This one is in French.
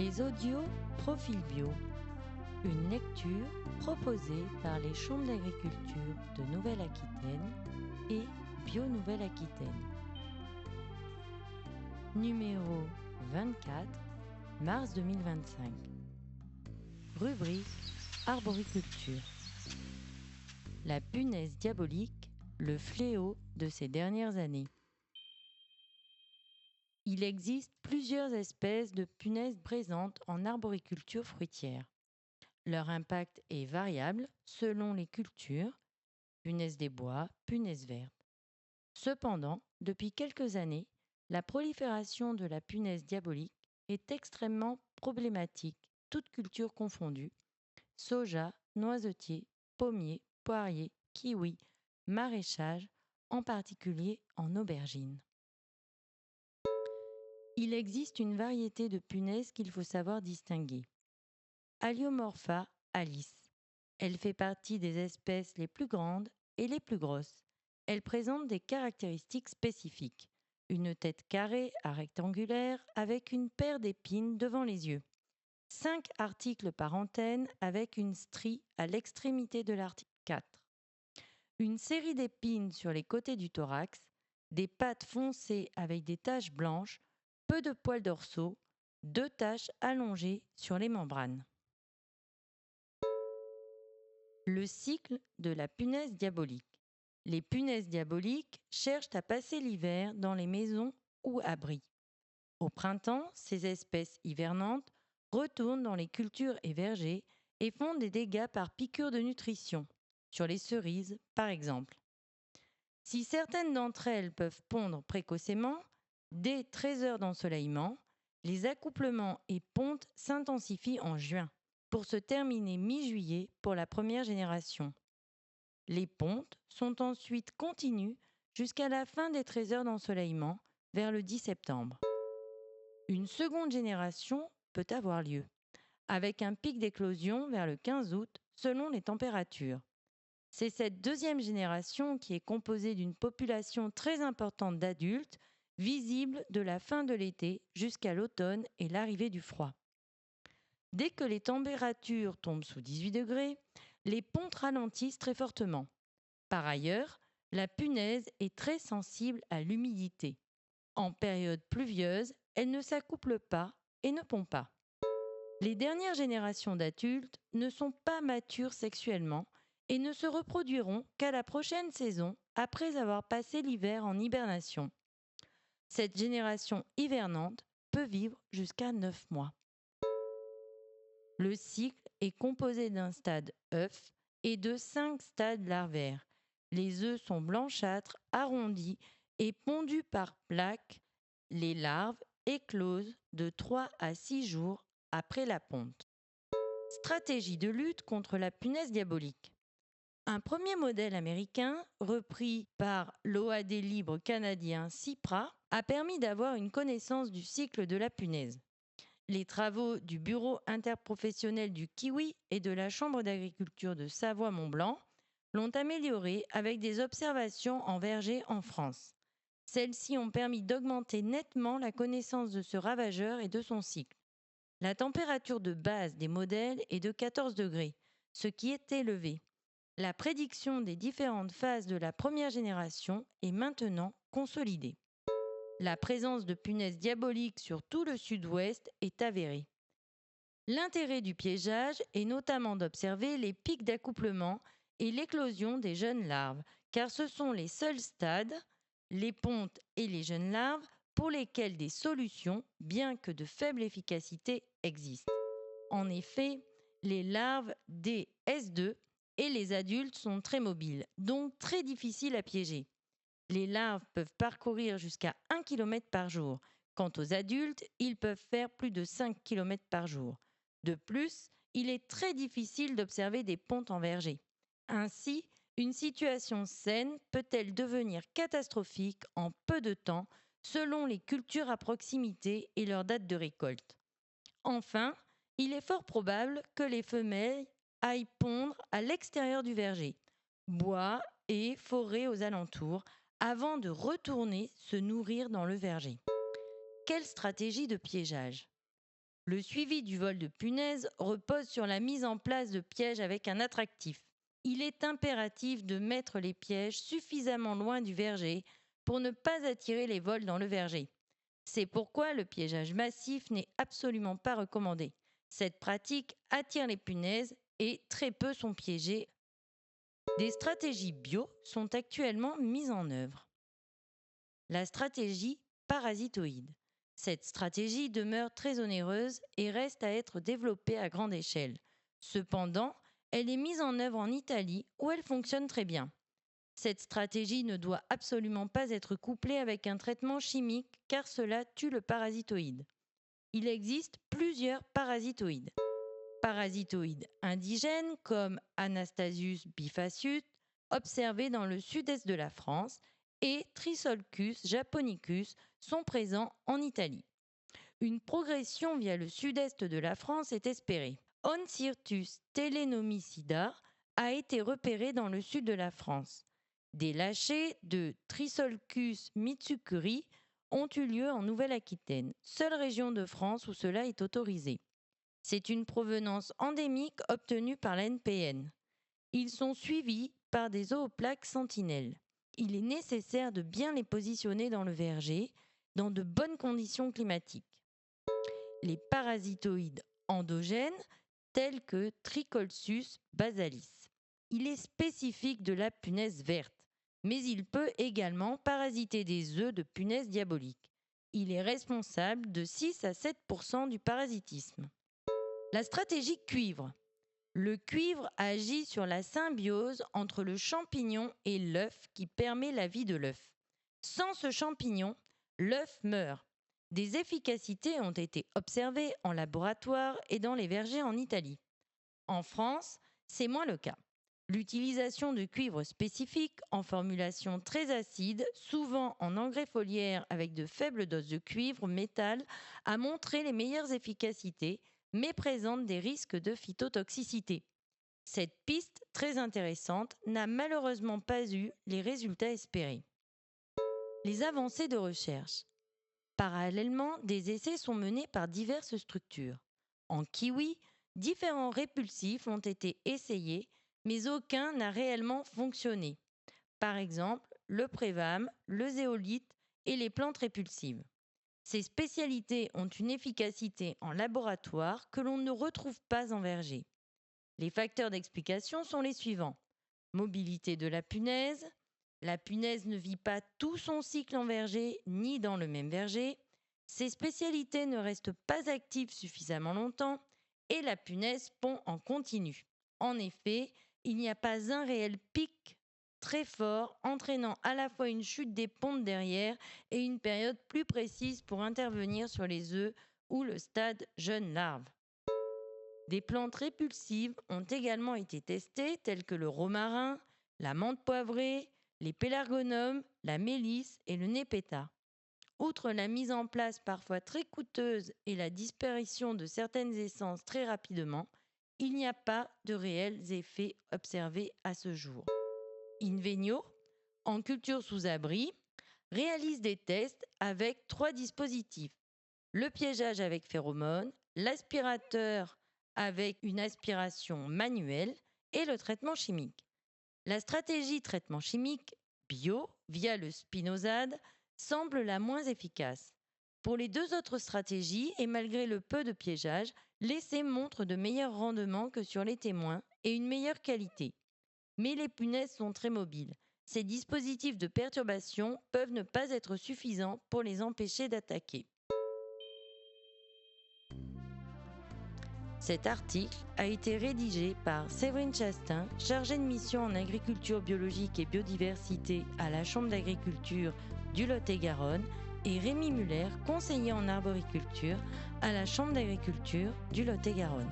Les audios Profil Bio, une lecture proposée par les chambres d'agriculture de Nouvelle-Aquitaine et Bio Nouvelle-Aquitaine. Numéro 24, mars 2025. Rubrique Arboriculture. La punaise diabolique, le fléau de ces dernières années. Il existe plusieurs espèces de punaises présentes en arboriculture fruitière. Leur impact est variable selon les cultures, punaise des bois, punaise verte. Cependant, depuis quelques années, la prolifération de la punaise diabolique est extrêmement problématique, toutes cultures confondues: soja, noisetier, pommier, poirier, kiwi, maraîchage, en particulier en aubergine. Il existe une variété de punaises qu'il faut savoir distinguer. Alliomorpha alice. Elle fait partie des espèces les plus grandes et les plus grosses. Elle présente des caractéristiques spécifiques. Une tête carrée à rectangulaire avec une paire d'épines devant les yeux. 5 articles par antenne avec une strie à l'extrémité de l'article 4. Une série d'épines sur les côtés du thorax, des pattes foncées avec des taches blanches, peu de poils dorsaux, 2 taches allongées sur les membranes. Le cycle de la punaise diabolique. Les punaises diaboliques cherchent à passer l'hiver dans les maisons ou abris. Au printemps, ces espèces hivernantes retournent dans les cultures et vergers et font des dégâts par piqûre de nutrition, sur les cerises par exemple. Si certaines d'entre elles peuvent pondre précocement, dès 13 heures d'ensoleillement, les accouplements et pontes s'intensifient en juin, pour se terminer mi-juillet pour la première génération. Les pontes sont ensuite continues jusqu'à la fin des 13 heures d'ensoleillement, vers le 10 septembre. Une seconde génération peut avoir lieu, avec un pic d'éclosion vers le 15 août selon les températures. C'est cette deuxième génération qui est composée d'une population très importante d'adultes, visible de la fin de l'été jusqu'à l'automne et l'arrivée du froid. Dès que les températures tombent sous 18 degrés, les pontes ralentissent très fortement. Par ailleurs, la punaise est très sensible à l'humidité. En période pluvieuse, elle ne s'accouple pas et ne pond pas. Les dernières générations d'adultes ne sont pas matures sexuellement et ne se reproduiront qu'à la prochaine saison après avoir passé l'hiver en hibernation. Cette génération hivernante peut vivre jusqu'à 9 mois. Le cycle est composé d'un stade œuf et de 5 stades larvaires. Les œufs sont blanchâtres, arrondis et pondus par plaques. Les larves éclosent de 3 à 6 jours après la ponte. Stratégie de lutte contre la punaise diabolique. Un premier modèle américain, repris par l'OAD libre canadien CIPRA, a permis d'avoir une connaissance du cycle de la punaise. Les travaux du Bureau interprofessionnel du kiwi et de la Chambre d'agriculture de Savoie-Mont-Blanc l'ont amélioré avec des observations en verger en France. Celles-ci ont permis d'augmenter nettement la connaissance de ce ravageur et de son cycle. La température de base des modèles est de 14 degrés, ce qui est élevé. La prédiction des différentes phases de la première génération est maintenant consolidée. La présence de punaises diaboliques sur tout le sud-ouest est avérée. L'intérêt du piégeage est notamment d'observer les pics d'accouplement et l'éclosion des jeunes larves, car ce sont les seuls stades, les pontes et les jeunes larves, pour lesquels des solutions, bien que de faible efficacité, existent. En effet, les larves des S2 et les adultes sont très mobiles, donc très difficiles à piéger. Les larves peuvent parcourir jusqu'à 1 km par jour. Quant aux adultes, ils peuvent faire plus de 5 km par jour. De plus, il est très difficile d'observer des pontes en verger. Ainsi, une situation saine peut-elle devenir catastrophique en peu de temps selon les cultures à proximité et leur date de récolte. Enfin, il est fort probable que les femelles aillent pondre à l'extérieur du verger, bois et forêts aux alentours, avant de retourner se nourrir dans le verger. Quelle stratégie de piégeage ? Le suivi du vol de punaises repose sur la mise en place de pièges avec un attractif. Il est impératif de mettre les pièges suffisamment loin du verger pour ne pas attirer les vols dans le verger. C'est pourquoi le piégeage massif n'est absolument pas recommandé. Cette pratique attire les punaises et très peu sont piégées. Des stratégies bio sont actuellement mises en œuvre. La stratégie parasitoïde. Cette stratégie demeure très onéreuse et reste à être développée à grande échelle. Cependant, elle est mise en œuvre en Italie où elle fonctionne très bien. Cette stratégie ne doit absolument pas être couplée avec un traitement chimique car cela tue le parasitoïde. Il existe plusieurs parasitoïdes. Parasitoïdes indigènes comme Anastasius bifacius, observés dans le sud-est de la France, et Trisolcus japonicus sont présents en Italie. Une progression via le sud-est de la France est espérée. Onchirtus telenomicida a été repéré dans le sud de la France. Des lâchers de Trisolcus mitsukuri ont eu lieu en Nouvelle-Aquitaine, seule région de France où cela est autorisé. C'est une provenance endémique obtenue par la NPN. Ils sont suivis par des zooplaques sentinelles. Il est nécessaire de bien les positionner dans le verger, dans de bonnes conditions climatiques. Les parasitoïdes endogènes, tels que Tricolsus basalis. Il est spécifique de la punaise verte, mais il peut également parasiter des œufs de punaise diabolique. Il est responsable de 6 à 7% du parasitisme. La stratégie cuivre. Le cuivre agit sur la symbiose entre le champignon et l'œuf qui permet la vie de l'œuf. Sans ce champignon, l'œuf meurt. Des efficacités ont été observées en laboratoire et dans les vergers en Italie. En France, c'est moins le cas. L'utilisation de cuivre spécifique en formulation très acide, souvent en engrais foliaire avec de faibles doses de cuivre métal, a montré les meilleures efficacités, mais présente des risques de phytotoxicité. Cette piste très intéressante n'a malheureusement pas eu les résultats espérés. Les avancées de recherche. Parallèlement, des essais sont menés par diverses structures. En kiwi, différents répulsifs ont été essayés, mais aucun n'a réellement fonctionné. Par exemple, le prévam, le zéolite et les plantes répulsives. Ces spécialités ont une efficacité en laboratoire que l'on ne retrouve pas en verger. Les facteurs d'explication sont les suivants. Mobilité de la punaise ne vit pas tout son cycle en verger ni dans le même verger. Ces spécialités ne restent pas actives suffisamment longtemps et la punaise pond en continu. En effet, il n'y a pas un réel pic très fort entraînant à la fois une chute des pontes derrière et une période plus précise pour intervenir sur les œufs ou le stade jeune larve. Des plantes répulsives ont également été testées telles que le romarin, la menthe poivrée, les pélargonums, la mélisse et le népéta. Outre la mise en place parfois très coûteuse et la disparition de certaines essences très rapidement, il n'y a pas de réels effets observés à ce jour. Invenio, en culture sous abri, réalise des tests avec 3 dispositifs. Le piégeage avec phéromones, l'aspirateur avec une aspiration manuelle et le traitement chimique. La stratégie traitement chimique bio via le spinosade semble la moins efficace. Pour les 2 autres stratégies, et malgré le peu de piégeage, l'essai montre de meilleurs rendements que sur les témoins et une meilleure qualité. Mais les punaises sont très mobiles. Ces dispositifs de perturbation peuvent ne pas être suffisants pour les empêcher d'attaquer. Cet article a été rédigé par Séverine Chastain, chargée de mission en agriculture biologique et biodiversité à la Chambre d'agriculture du Lot-et-Garonne, et Rémi Muller, conseiller en arboriculture à la Chambre d'agriculture du Lot-et-Garonne.